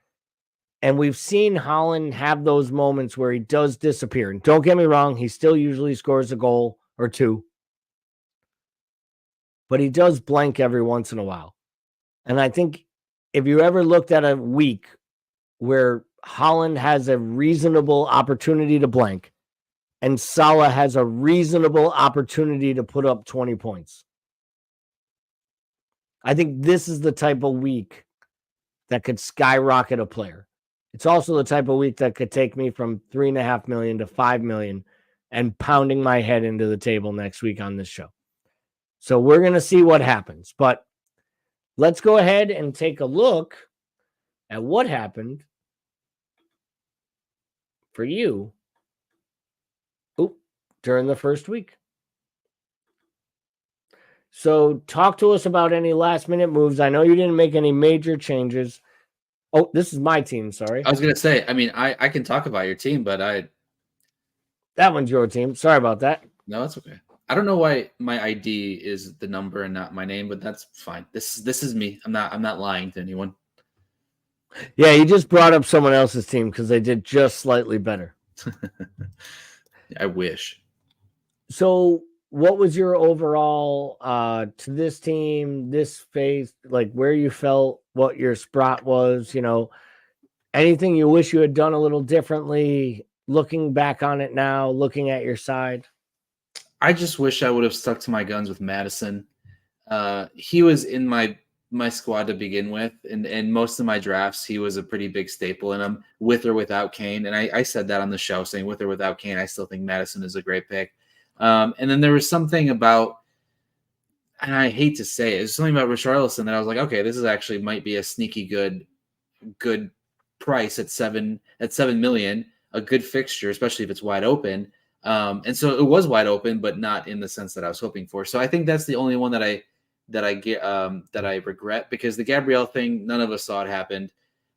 And we've seen Holland have those moments where he does disappear. And don't get me wrong, he still usually scores a goal or 2. But he does blank every once in a while. And I think if you ever looked at a week where Holland has a reasonable opportunity to blank and Salah has a reasonable opportunity to put up 20 points, I think this is the type of week that could skyrocket a player. It's also the type of week that could take me from 3.5 million to 5 million and pounding my head into the table next week on this show. So we're going to see what happens. But let's go ahead and take a look at what happened for you during the first week. So talk to us about any last minute moves. I know you didn't make any major changes. Oh, this is my team. Sorry. I was going to say, I can talk about your team, but that one's your team. Sorry about that. No, that's okay. I don't know why my ID is the number and not my name, but that's fine. This is me. I'm not lying to anyone. Yeah, you just brought up someone else's team because they did just slightly better. I wish. So what was your overall to this team, this phase, where you felt, what your spot was, anything you wish you had done a little differently, looking back on it now, looking at your side? I just wish I would have stuck to my guns with Madison. He was in my squad to begin with, and most of my drafts, he was a pretty big staple in them, with or without Kane. And I said that on the show, saying with or without Kane, I still think Madison is a great pick. And then there was something about, and I hate to say it, there's something about Richarlison that I was like, okay, this is actually might be a sneaky good price at 7 million, a good fixture, especially if it's wide open. And so it was wide open, but not in the sense that I was hoping for. So I think that's the only one that I regret, because the Gabriel thing, none of us saw it happening.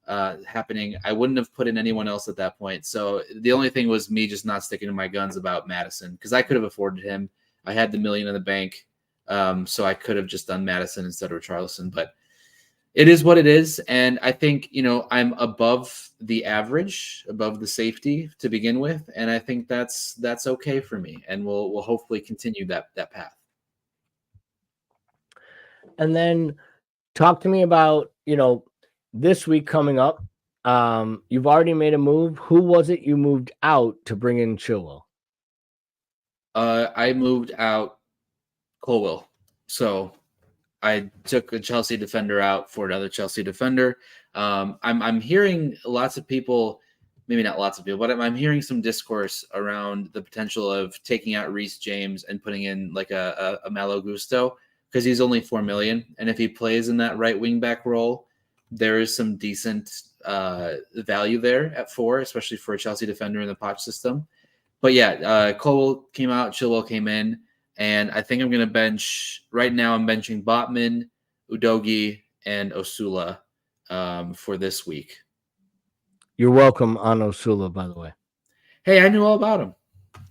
I wouldn't have put in anyone else at that point. So the only thing was me just not sticking to my guns about Madison, because I could have afforded him. I had the $1 million in the bank. So I could have just done Madison instead of Richarlison, but it is what it is. And I think, I'm above the average, above the safety to begin with. And I think that's okay for me. And we'll hopefully continue that path. And then talk to me about, this week coming up. You've already made a move. Who was it you moved out to bring in Chilwell? I moved out Colwell. So I took a Chelsea defender out for another Chelsea defender. I'm hearing lots of people, maybe not lots of people, but I'm hearing some discourse around the potential of taking out Reece James and putting in like a Malo Gusto because he's only 4 million, and if he plays in that right wing back role, there is some decent value there at 4, especially for a Chelsea defender in the Poch system. But yeah, Cole came out, Chilwell came in, and I think I'm going to bench right now. I'm benching Botman, Udogi, and Osula for this week. You're welcome on Osula, by the way. Hey, I knew all about him.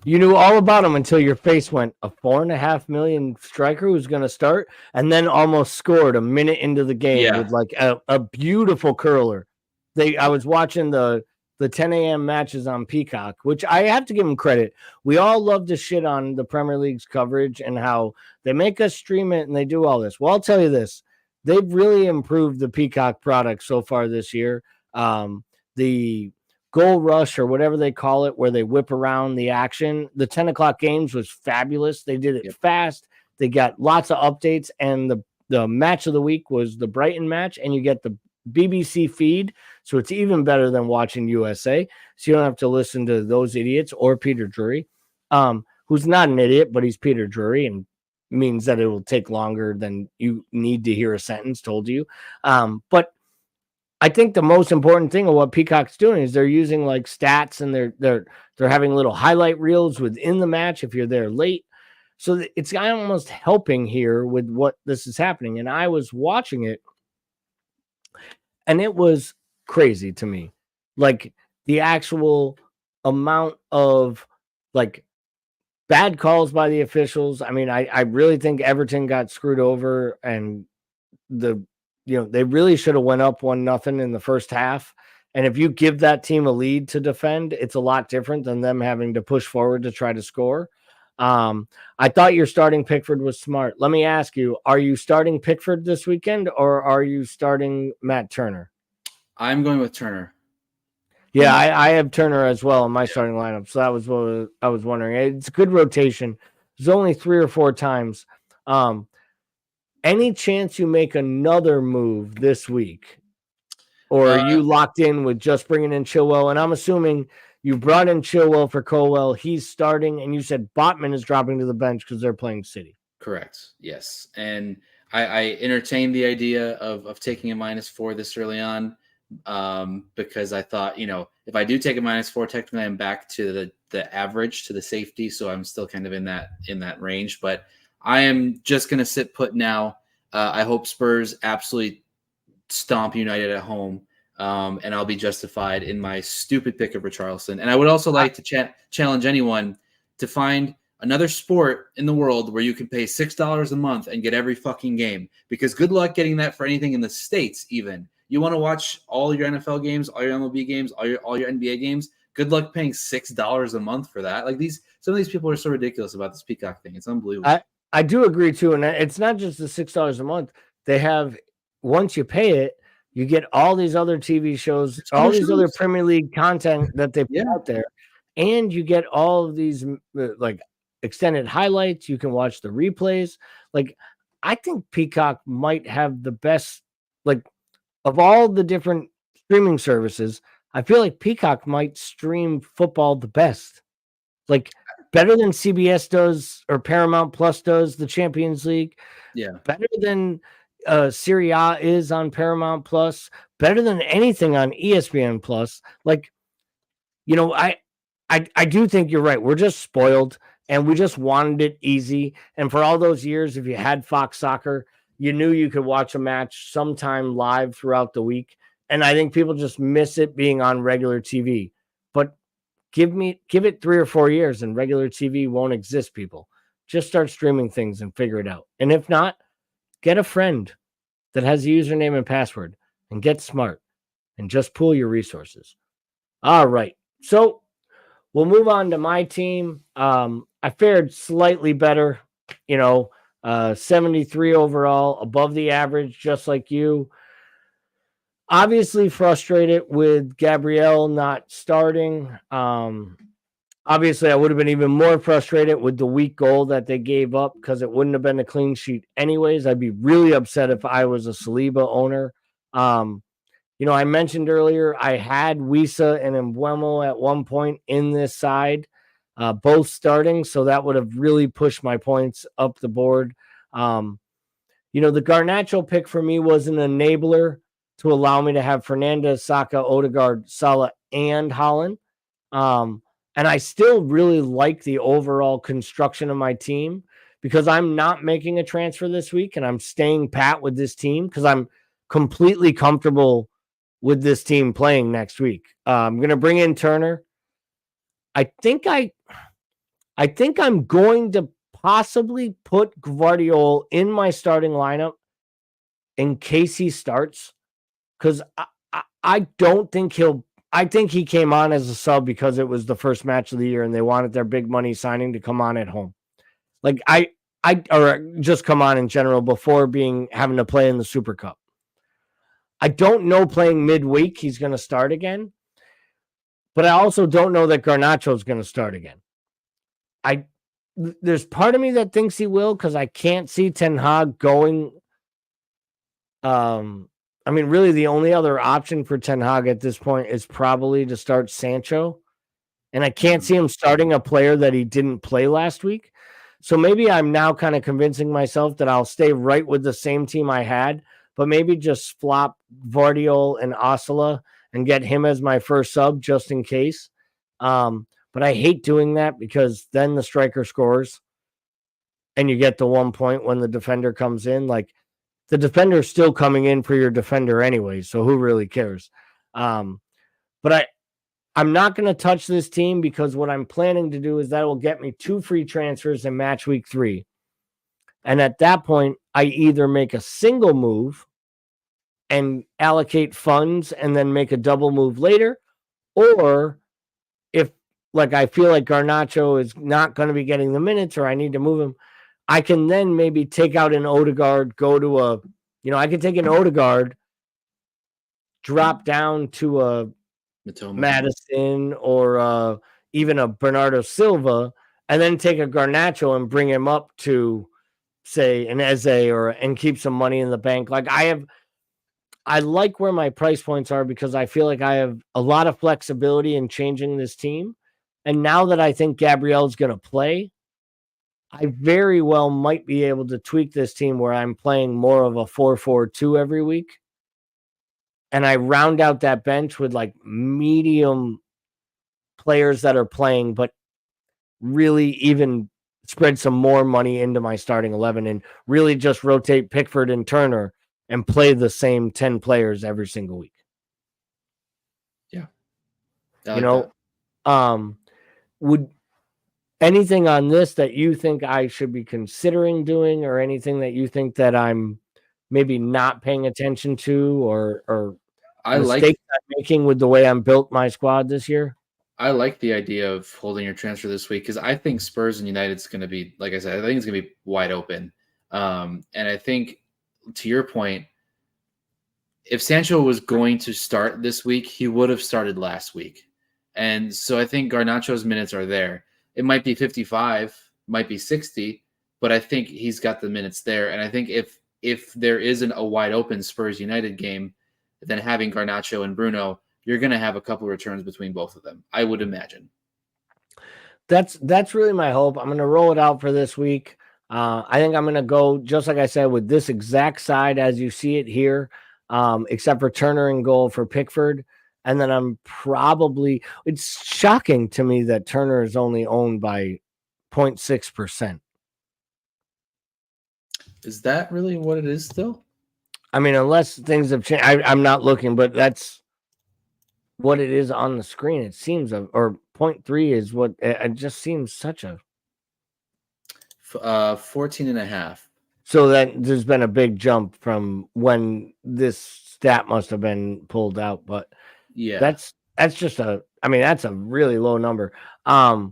You knew all about him until your face went, a $4.5 million striker who's going to start, and then almost scored a minute into the game with like a beautiful curler. I was watching the 10 a.m. matches on Peacock, which I have to give them credit. We all love to shit on the Premier League's coverage and how they make us stream it and they do all this. Well, I'll tell you this. They've really improved the Peacock product so far this year. The goal rush or whatever they call it, where they whip around the action. The 10 o'clock games was fabulous. They did it fast. They got lots of updates, and the match of the week was the Brighton match, and you get the BBC feed, so it's even better than watching USA. So you don't have to listen to those idiots or Peter Drury, who's not an idiot, but he's Peter Drury, and means that it will take longer than you need to hear a sentence told to you. But I think the most important thing of what Peacock's doing is they're using like stats, and they're having little highlight reels within the match if you're there late. So it's almost helping here with what this is happening. And I was watching it, and it was crazy to me. Like the actual amount of like bad calls by the officials. I mean, I really think Everton got screwed over, and they really should have went up 1-0 in the first half. And if you give that team a lead to defend, it's a lot different than them having to push forward to try to score. I thought your starting Pickford was smart. Let me ask you, are you starting Pickford this weekend, or are you starting Matt Turner? I'm going with Turner. Yeah, I have Turner as well in my starting lineup. So that was what I was wondering. It's a good rotation. There's only 3 or 4 times. Any chance you make another move this week? Or are you locked in with just bringing in Chilwell? And I'm assuming you brought in Chilwell for Colwell. He's starting, and you said Botman is dropping to the bench because they're playing City. Correct. Yes. And I entertained the idea of taking a -4 this early on because I thought, if I do take a -4, technically I'm back to the average, to the safety. So I'm still kind of in that range. But I am just going to sit put now. I hope Spurs absolutely stomp United at home, and I'll be justified in my stupid pick of Richarlison. And I would also like to challenge anyone to find another sport in the world where you can pay $6 a month and get every fucking game, because good luck getting that for anything in the States. Even you want to watch all your NFL games, all your MLB games, all your NBA games. Good luck paying $6 a month for that. Like some of these people are so ridiculous about this Peacock thing. It's unbelievable. I do agree too, and it's not just the $6 a month. They have, once you pay it, you get all these other TV shows, all these other Premier League content that they put out there, and you get all of these like extended highlights. You can watch the replays. Like, I think Peacock might have the best, like, of all the different streaming services. I feel like Peacock might stream football the best, like better than CBS does or Paramount Plus does the Champions League. Yeah, better than Serie A is on Paramount Plus, better than anything on ESPN Plus. Like, I do think you're right. We're just spoiled, and we just wanted it easy. And for all those years, if you had Fox Soccer, you knew you could watch a match sometime live throughout the week. And I think people just miss it being on regular TV. But give it 3 or 4 years and regular TV won't exist, people. Just start streaming things and figure it out. And if not, get a friend that has a username and password, and get smart and just pool your resources. All right. So we'll move on to my team. I fared slightly better, 73 overall, above the average, just like you. Obviously frustrated with Gabriel not starting. Obviously, I would have been even more frustrated with the weak goal that they gave up because it wouldn't have been a clean sheet anyways. I'd be really upset if I was a Saliba owner. I mentioned earlier I had Wisa and Embuemo at one point in this side, both starting, so that would have really pushed my points up the board. The Garnacho pick for me was an enabler to allow me to have Fernandez, Saka, Odegaard, Salah, and Haaland. And I still really like the overall construction of my team because I'm not making a transfer this week and I'm staying pat with this team because I'm completely comfortable with this team playing next week. I'm going to bring in Turner. I think I'm going to possibly put Gvardiol in my starting lineup in case he starts because I don't think I think he came on as a sub because it was the first match of the year and they wanted their big money signing to come on at home. Like or just come on in general before having to play in the Super Cup. I don't know playing midweek he's going to start again, but I also don't know that Garnacho is going to start again. There's part of me that thinks he will because I can't see Ten Hag going. Really, the only other option for Ten Hag at this point is probably to start Sancho. And I can't see him starting a player that he didn't play last week. So maybe I'm now kind of convincing myself that I'll stay right with the same team I had, but maybe just flop Gvardiol and Osula and get him as my first sub just in case. But I hate doing that because then the striker scores and you get the 1 point when the defender comes in. Like, the defender's still coming in for your defender anyway, so who really cares? But I'm not going to touch this team because what I'm planning to do is that will get me 2 free transfers in match week 3. And at that point, I either make a single move and allocate funds and then make a double move later, or if I feel like Garnacho is not going to be getting the minutes or I need to move him, I can then maybe take out an Odegaard, I can take an Odegaard, drop down to a Matoma. Madison or even a Bernardo Silva, and then take a Garnacho and bring him up to, say, an Eze and keep some money in the bank. Like I like where my price points are because I feel like I have a lot of flexibility in changing this team. And now that I think Gabriel's going to play, I very well might be able to tweak this team where I'm playing more of a 4-4-2 every week. And I round out that bench with medium players that are playing, but really even spread some more money into my starting 11 and really just rotate Pickford and Turner and play the same 10 players every single week. Yeah. That. Would anything on this that you think I should be considering doing or anything that you think that I'm maybe not paying attention to or mistakes I'm making with the way I'm built my squad this year? I like the idea of holding your transfer this week because I think Spurs and United's going to be, like I said, I think it's going to be wide open. And I think, to your point, if Sancho was going to start this week, he would have started last week. And so I think Garnacho's minutes are there. It might be 55, might be 60, but I think he's got the minutes there. And I think if there isn't a wide open Spurs United game, then having Garnacho and Bruno, you're going to have a couple returns between both of them, I would imagine. That's really my hope. I'm going to roll it out for this week. I think I'm going to go, just like I said, with this exact side as you see it here, except for Turner and goal for Pickford. And then it's shocking to me that Turner is only owned by 0.6%. Is that really what it is still? I mean, unless things have changed, I'm not looking, but that's what it is on the screen. It seems, or 0.3 is what it just seems such a 14.5. So that there's been a big jump from when this stat must have been pulled out, but yeah, that's just that's a really low number. I'll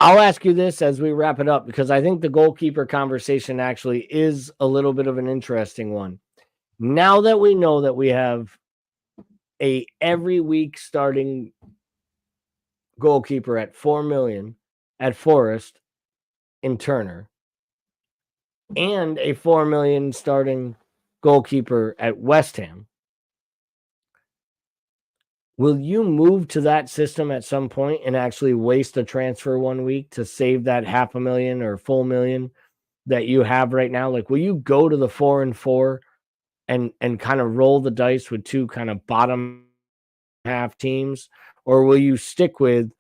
ask you this as we wrap it up, because I think the goalkeeper conversation actually is a little bit of an interesting one. Now that we know that we have a every week starting goalkeeper at 4 million at Forest in Turner, and a 4 million starting goalkeeper at West Ham, will you move to that system at some point and actually waste a transfer 1 week to save that $500,000 or full million that you have right now? Like, will you go to the 4 and 4 and kind of roll the dice with two kind of bottom half teams, or will you stick with,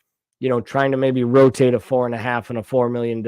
trying to maybe rotate a 4.5 and a 4 million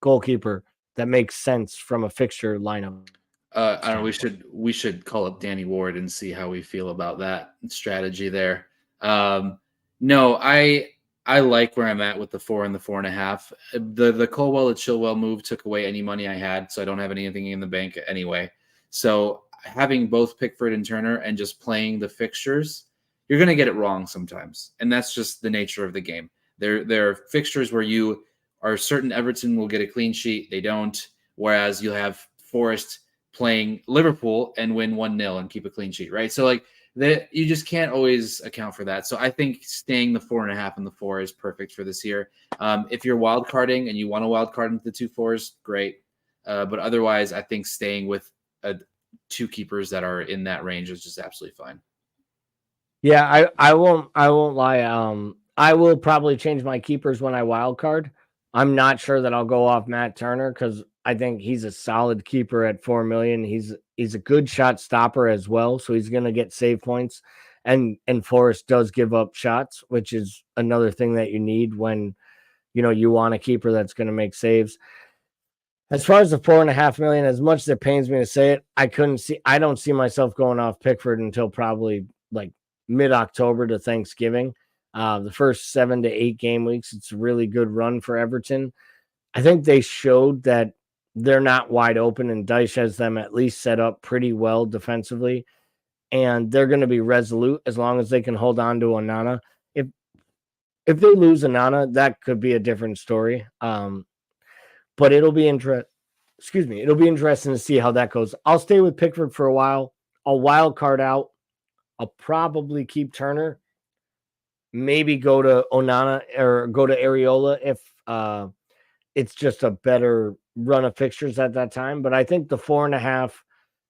goalkeeper that makes sense from a fixture lineup? I don't know. We should call up Danny Ward and see how we feel about that strategy there. No, I like where I'm at with the 4 and the 4.5. The Colwell to Chilwell move took away any money I had, so I don't have anything in the bank anyway. So having both Pickford and Turner and just playing the fixtures, you're going to get it wrong sometimes, and that's just the nature of the game. There are fixtures where you are certain Everton will get a clean sheet, they don't, whereas you'll have Forest playing Liverpool and win 1-0 and keep a clean sheet, right? So like that, you just can't always account for that. So I think staying the 4.5 and the 4 is perfect for this year. If you're wild carding and you want to wild card into the 2 4s, great. But otherwise, I think staying with 2 keepers that are in that range is just absolutely fine. Yeah, I won't lie. I will probably change my keepers when I wild card. I'm not sure that I'll go off Matt Turner because I think he's a solid keeper at 4 million. He's a good shot stopper as well, so he's going to get save points. And Forrest does give up shots, which is another thing that you need when you want a keeper that's going to make saves. As far as the 4.5 million, as much as it pains me to say it, I don't see myself going off Pickford until probably like mid-October to Thanksgiving. The first 7 to 8 game weeks, it's a really good run for Everton. I think they showed that they're not wide open, and Dyche has them at least set up pretty well defensively, and they're going to be resolute as long as they can hold on to Onana. If they lose Onana, that could be a different story. But it'll be interesting to see how that goes. I'll stay with Pickford for a while. I'll wild card out. I'll probably keep Turner. Maybe go to Onana or go to Areola if it's just a better run of fixtures at that time. But I think the 4.5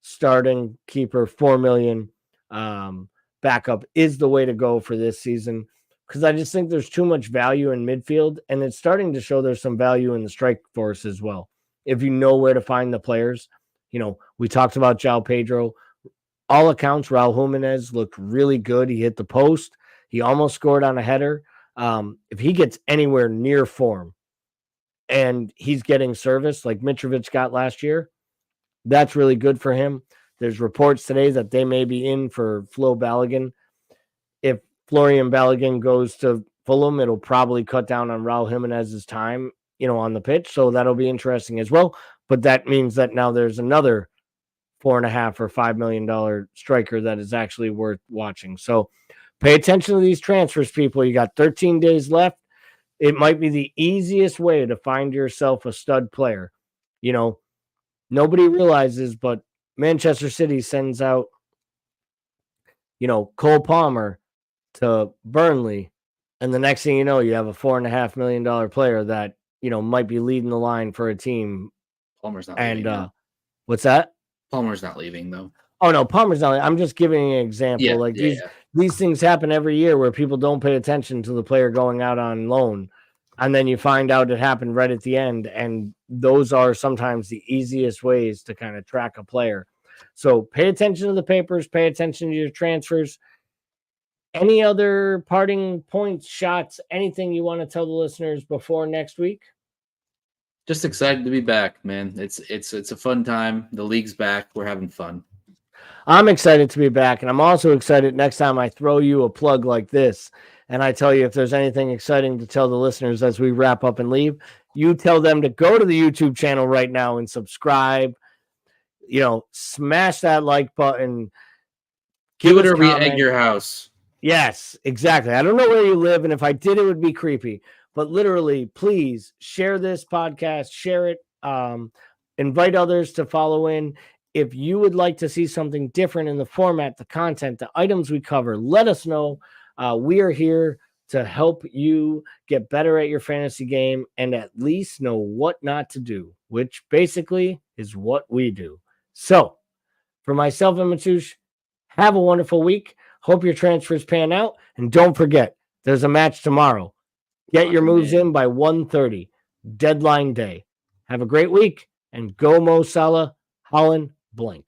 starting keeper, 4 million backup is the way to go for this season, because I just think there's too much value in midfield, and it's starting to show there's some value in the strike force as well. If you know where to find the players, we talked about João Pedro. All accounts, Raul Jimenez looked really good. He hit the post. He almost scored on a header. If he gets anywhere near form and he's getting service like Mitrovic got last year, that's really good for him. There's reports today that they may be in for Flo Balogun. If Florian Balogun goes to Fulham, it'll probably cut down on Raul Jimenez's time, on the pitch. So that'll be interesting as well. But that means that now there's another $4.5 or $5 million striker that is actually worth watching. So pay attention to these transfers, people. You got 13 days left. It might be the easiest way to find yourself a stud player. Nobody realizes, but Manchester City sends out, Cole Palmer to Burnley, and the next thing you know, you have a $4.5 million player that might be leading the line for a team. Palmer's not leaving. What's that? Palmer's not leaving though. Oh no, Palmer's not. I'm just giving an example. These things happen every year where people don't pay attention to the player going out on loan, and then you find out it happened right at the end. And those are sometimes the easiest ways to kind of track a player. So pay attention to the papers. Pay attention to your transfers. Any other parting points, shots, anything you want to tell the listeners before next week? Just excited to be back, man. It's a fun time. The league's back. We're having fun. I'm excited to be back, and I'm also excited next time I throw you a plug like this and I tell you if there's anything exciting to tell the listeners as we wrap up and leave. You tell them to go to the YouTube channel right now and subscribe. Smash that like button. Give it a re-egg your house. Yes, exactly. I don't know where you live, and if I did, it would be creepy. But literally, please share this podcast, share it, invite others to follow in. If you would like to see something different in the format, the content, the items we cover, let us know. We are here to help you get better at your fantasy game and at least know what not to do, which basically is what we do. So, for myself and Matoush, have a wonderful week. Hope your transfers pan out. And don't forget, there's a match tomorrow. Get your moves in by 1:30, deadline day. Have a great week, and go Mo Salah, Holland, Blank.